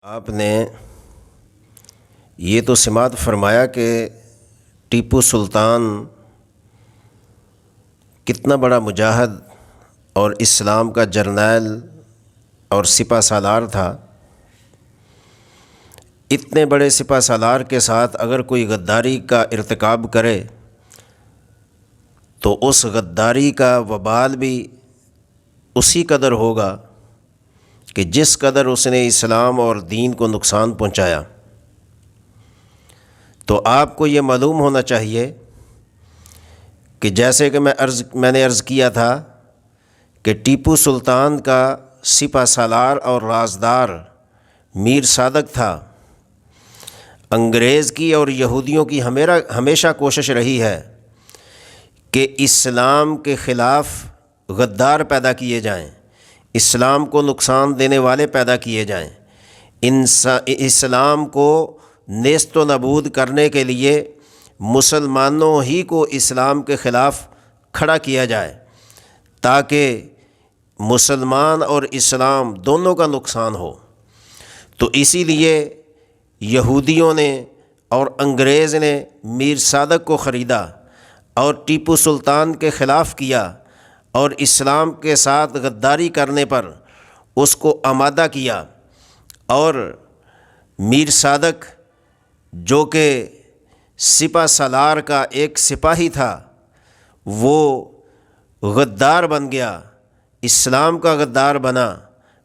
آپ نے یہ تو سماعت فرمایا کہ ٹیپو سلطان کتنا بڑا مجاہد اور اسلام کا جرنیل اور سپہ سالار تھا۔ اتنے بڑے سپہ سالار کے ساتھ اگر کوئی غداری کا ارتکاب کرے تو اس غداری کا وبال بھی اسی قدر ہوگا کہ جس قدر اس نے اسلام اور دین کو نقصان پہنچایا۔ تو آپ کو یہ معلوم ہونا چاہیے کہ جیسے کہ میں نے عرض کیا تھا کہ ٹیپو سلطان کا سپہ سالار اور رازدار میر صادق تھا۔ انگریز کی اور یہودیوں کی ہمیشہ کوشش رہی ہے کہ اسلام کے خلاف غدار پیدا کیے جائیں، اسلام کو نقصان دینے والے پیدا کیے جائیں، اسلام کو نیست و نابود کرنے کے لیے مسلمانوں ہی کو اسلام کے خلاف کھڑا کیا جائے تاکہ مسلمان اور اسلام دونوں کا نقصان ہو۔ تو اسی لیے یہودیوں نے اور انگریز نے میر صادق کو خریدا اور ٹیپو سلطان کے خلاف کیا اور اسلام کے ساتھ غداری کرنے پر اس کو آمادہ کیا، اور میر صادق جو کہ سپہ سالار کا ایک سپاہی تھا وہ غدار بن گیا، اسلام کا غدار بنا،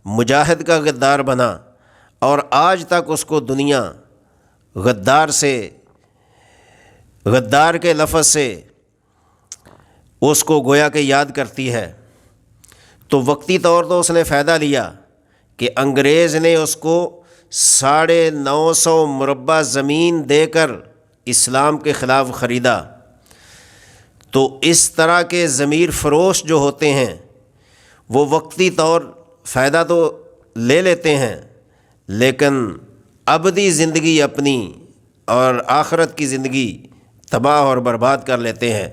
مجاہد کا غدار بنا، اور آج تک اس کو دنیا غدار کے لفظ سے اس کو گویا کہ یاد کرتی ہے۔ تو وقتی طور تو اس نے فائدہ لیا کہ انگریز نے اس کو 950 مربع زمین دے کر اسلام کے خلاف خریدا۔ تو اس طرح کے ضمیر فروش جو ہوتے ہیں وہ وقتی طور فائدہ تو لے لیتے ہیں لیکن ابدی زندگی اپنی اور آخرت کی زندگی تباہ اور برباد کر لیتے ہیں۔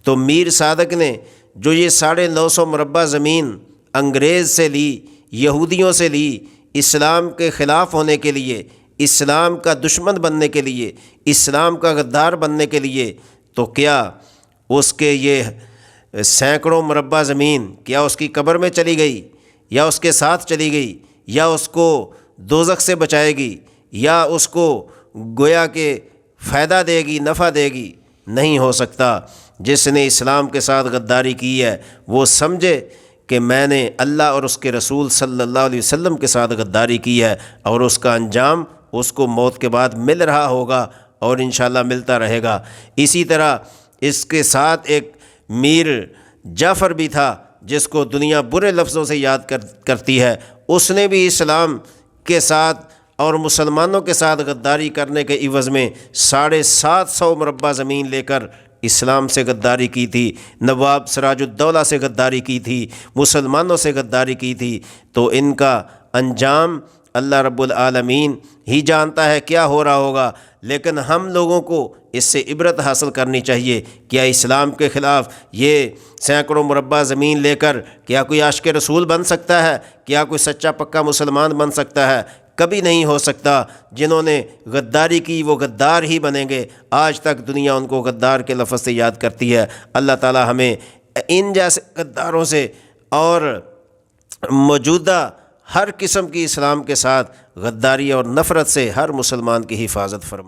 تو میر صادق نے جو یہ 950 مربع زمین انگریز سے لی، یہودیوں سے لی، اسلام کے خلاف ہونے کے لیے، اسلام کا دشمن بننے کے لیے، اسلام کا غدار بننے کے لیے، تو کیا اس کے یہ سینکڑوں مربع زمین کیا اس کی قبر میں چلی گئی، یا اس کے ساتھ چلی گئی، یا اس کو دوزخ سے بچائے گی، یا اس کو گویا کہ فائدہ دے گی، نفع دے گی؟ نہیں ہو سکتا۔ جس نے اسلام کے ساتھ غداری کی ہے وہ سمجھے کہ میں نے اللہ اور اس کے رسول صلی اللہ علیہ وسلم کے ساتھ غداری کی ہے، اور اس کا انجام اس کو موت کے بعد مل رہا ہوگا اور انشاءاللہ ملتا رہے گا۔ اسی طرح اس کے ساتھ ایک میر جعفر بھی تھا جس کو دنیا برے لفظوں سے یاد کرتی ہے۔ اس نے بھی اسلام کے ساتھ اور مسلمانوں کے ساتھ غداری کرنے کے عوض میں 750 مربع زمین لے کر اسلام سے غداری کی تھی، نواب سراج الدولہ سے غداری کی تھی، مسلمانوں سے غداری کی تھی۔ تو ان کا انجام اللہ رب العالمین ہی جانتا ہے کیا ہو رہا ہوگا، لیکن ہم لوگوں کو اس سے عبرت حاصل کرنی چاہیے۔ کیا اسلام کے خلاف یہ سینکڑوں مربع زمین لے کر کیا کوئی عاشق رسول بن سکتا ہے؟ کیا کوئی سچا پکا مسلمان بن سکتا ہے؟ کبھی نہیں ہو سکتا۔ جنہوں نے غداری کی وہ غدار ہی بنیں گے۔ آج تک دنیا ان کو غدار کے لفظ سے یاد کرتی ہے۔ اللہ تعالی ہمیں ان جیسے غداروں سے اور موجودہ ہر قسم کی اسلام کے ساتھ غداری اور نفرت سے ہر مسلمان کی حفاظت فرمائے۔